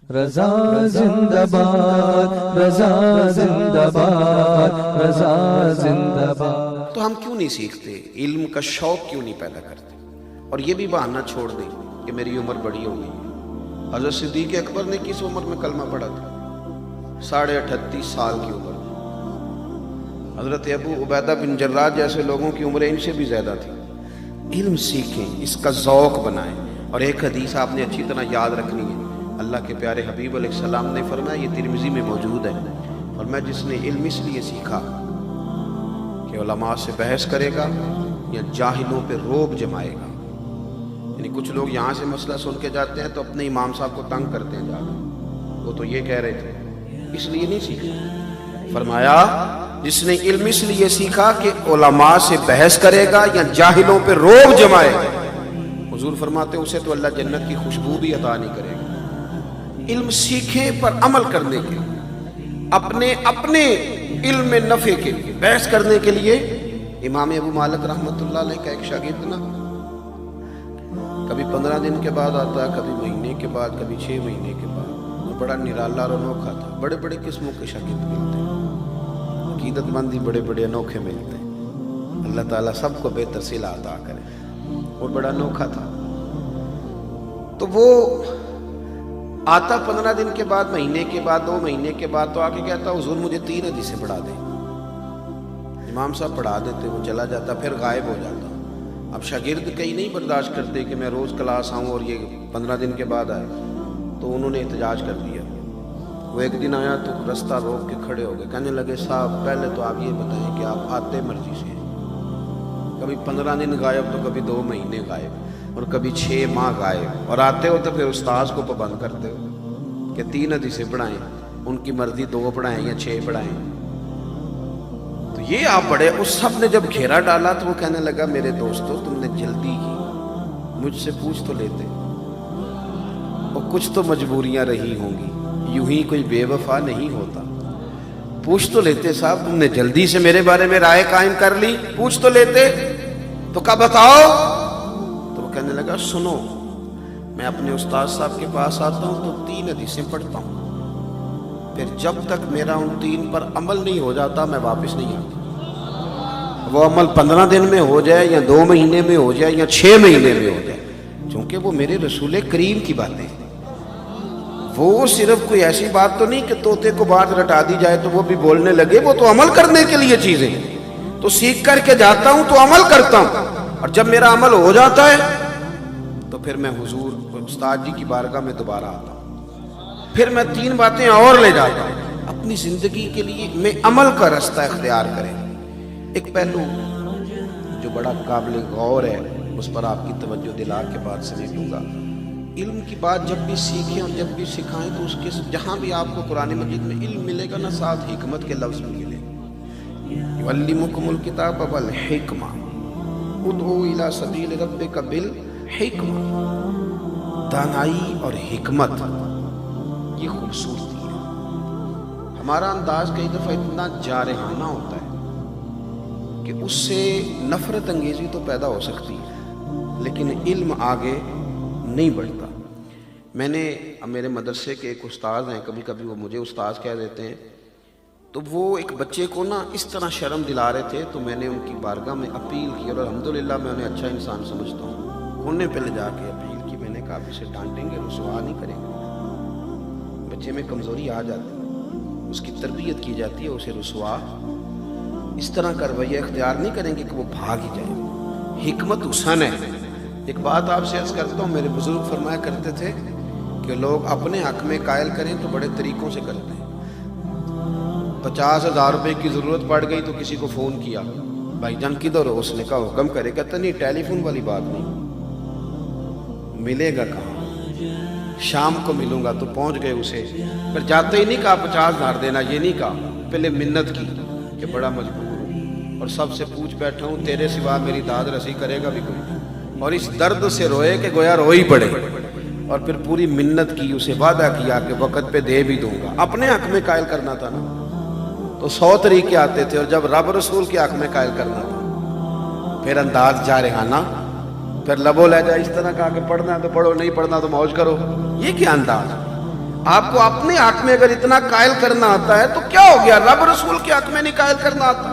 رضا زندہ باد، رضا زندہ باد، رضا زندہ باد۔ تو ہم کیوں نہیں سیکھتے؟ علم کا شوق کیوں نہیں پیدا کرتے؟ اور یہ بھی بہانہ چھوڑ دیں کہ میری عمر بڑی ہو گئی۔ حضرت صدیق اکبر نے کس عمر میں کلمہ پڑھا تھا؟ 38.5 سال کی عمر میں۔ حضرت ابو عبیدہ بن جراح جیسے لوگوں کی عمریں ان سے بھی زیادہ تھی۔ علم سیکھیں، اس کا ذوق بنائیں۔ اور ایک حدیث آپ نے اچھی طرح یاد رکھنی ہے۔ اللہ کے پیارے حبیب علیہ السلام نے فرمایا، یہ ترمذی میں موجود ہے، فرمایا جس نے علم اس لیے سیکھا کہ علماء سے بحث کرے گا یا جاہلوں پہ روب جمائے گا۔ یعنی کچھ لوگ یہاں سے مسئلہ سن کے جاتے ہیں تو اپنے امام صاحب کو تنگ کرتے ہیں، جا کر وہ تو یہ کہہ رہے تھے، اس لیے نہیں سیکھا۔ فرمایا جس نے علم اس لیے سیکھا کہ علماء سے بحث کرے گا یا جاہلوں پہ روب جمائے گا، حضور فرماتے اسے تو اللہ جنت کی خوشبو بھی عطا نہیں کرے گا۔ علم سیکھیں پر عمل کرنے کے لیے، اپنے علم میں نفع کے لیے، بحث کرنے کے لیے۔ امام ابو مالک رحمۃ اللہ علیہ کا ایک شاگرد نا کبھی 15 دن کے بعد آتا، کبھی مہینے کے بعد، کبھی 6 مہینے کے بعد۔ وہ بڑا نرالا اور انوکھا تھا۔ بڑے بڑے قسموں کے شاگرد ملتے ہیں، عقیدت مندی بڑے بڑے انوکھے ملتے ہیں۔ اللہ تعالیٰ سب کو بہتر صلہ عطا کرے۔ وہ بڑا انوکھا تھا، تو وہ آتا 15 دن کے بعد، مہینے کے بعد، 2 مہینے کے بعد، تو آگے کہتا حضور مجھے 3 حدیثیں پڑھا دیں۔ امام صاحب پڑھا دیتے، وہ چلا جاتا، پھر غائب ہو جاتا۔ اب شاگرد کہیں نہیں برداشت کرتے کہ میں روز کلاس آؤں اور یہ 15 دن کے بعد آئے، تو انہوں نے احتجاج کر دیا۔ وہ ایک دن آیا تو رستہ روک کے کھڑے ہو گئے، کہنے لگے صاحب پہلے تو آپ یہ بتائیں کہ آپ آتے مرضی سے ہیں؟ کبھی 15 دن غائب تو کبھی 2 مہینے غائب اور کبھی 6 ماہ غائب، اور آتے ہو تو پھر استاذ کو پابند کرتے ہو کہ 3 حدیثیں پڑھائیں، ان کی مرضی 2 پڑھائیں یا 6 پڑھائیں۔ تو یہ آپ بڑے، اس سب نے جب گھیرا ڈالا تو وہ کہنے لگا میرے دوستو تم نے جلدی کی، مجھ سے پوچھ تو لیتے، اور کچھ تو مجبوریاں رہی ہوں گی، یوں ہی کوئی بے وفا نہیں ہوتا۔ پوچھ تو لیتے صاحب، تم نے جلدی سے میرے بارے میں رائے قائم کر لی، پوچھ تو لیتے تو کیا بتاؤ۔ تو وہ کہنے لگا سنو، میں اپنے استاد صاحب کے پاس آتا ہوں تو 3 حدیثیں پڑھتا ہوں، پھر جب تک میرا ان 3 پر عمل نہیں ہو جاتا میں واپس نہیں آتا۔ وہ عمل 15 دن میں ہو جائے یا 2 مہینے میں ہو جائے یا 6 مہینے میں ہو جائے، چونکہ وہ میرے رسول کریم کی باتیں ہیں۔ وہ صرف کوئی ایسی بات تو نہیں کہ طوطے کو بات رٹا دی جائے تو وہ بھی بولنے لگے، وہ تو عمل کرنے کے لیے چیزیں۔ تو سیکھ کر کے جاتا ہوں تو عمل کرتا ہوں، اور جب میرا عمل ہو جاتا ہے تو پھر میں حضور استاد جی کی بارگاہ میں دوبارہ آتا ہوں، پھر میں 3 باتیں اور لے جاتا ہوں۔ اپنی زندگی کے لیے میں عمل کا راستہ اختیار کریں۔ ایک پہلو جو بڑا قابل غور ہے، اس پر آپ کی توجہ دلا کے بات سمیٹوں گا۔ علم کی بات جب بھی سیکھیں اور جب بھی سکھائیں تو اس کے جہاں بھی آپ کو قرآن مجید میں علم ملے گا نا، ساتھ حکمت کے لفظ بھی ملے گا۔ یعلمکم الکتاب والحکمہ ادعو الی سبیل ربک بالحکمہ۔ دانائی اور حکمت یہ خوبصورتی ہے۔ ہمارا انداز کئی دفعہ اتنا جارحانہ ہوتا ہے کہ اس سے نفرت انگیزی تو پیدا ہو سکتی ہے، لیکن علم آگے نہیں بڑھتا۔ میں نے میرے مدرسے کے ایک استاذ ہیں، کبھی کبھی وہ مجھے استاذ کہہ دیتے ہیں، تو وہ ایک بچے کو نا اس طرح شرم دلا رہے تھے، تو میں نے ان کی بارگاہ میں اپیل کی، اور الحمدللہ میں انہیں اچھا انسان سمجھتا ہوں، کونے پہ لے جا کے اپیل کی۔ میں نے کہا آپ اسے ڈانٹیں گے، رسوا نہیں کریں گے، بچے میں کمزوری آ جاتی ہے، اس کی تربیت کی جاتی ہے، اسے رسوا اس طرح کا رویہ اختیار نہیں کریں گے کہ وہ بھاگ ہی جائے۔ حکمت حسن ہے۔ ایک بات آپ سے عرض کرتا ہوں، میرے بزرگ فرمایا کرتے تھے کہ لوگ اپنے حق میں قائل کریں تو بڑے طریقوں سے کرتے ہیں۔ 50,000 روپے کی ضرورت پڑ گئی تو کسی کو فون کیا، بھائی جان کدھر ہو؟ اس نے کہا حکم کرے، کہتا نہیں ٹیلی فون والی بات نہیں، ملے گا کہاں؟ شام کو ملوں گا، تو پہنچ گئے اسے، پھر جاتے ہی نہیں کہا 50,000 دینا، یہ نہیں کہا، پہلے منت کی کہ بڑا مجبور ہوں اور سب سے پوچھ بیٹھا ہوں، تیرے سوا میری داد رسی کرے گا بھی کوئی نہیں، اور اس درد سے روئے کہ گویا رو ہی پڑے، اور پھر پوری منت کی، اسے وعدہ کیا کہ وقت پہ دے بھی دوں گا۔ اپنے حق میں قائل کرنا تھا نا، تو 100 طریقے آتے تھے، اور جب رب رسول کے حق میں قائل کرنا تھا پھر انداز جارحانہ، پھر لبو لہجہ اس طرح کہا کہ پڑھنا ہے تو پڑھو، نہیں پڑھنا تو موج کرو۔ یہ کیا انداز؟ آپ کو اپنے حق میں اگر اتنا قائل کرنا آتا ہے تو کیا ہو گیا رب رسول کے حق میں نہیں قائل کرنا آتا؟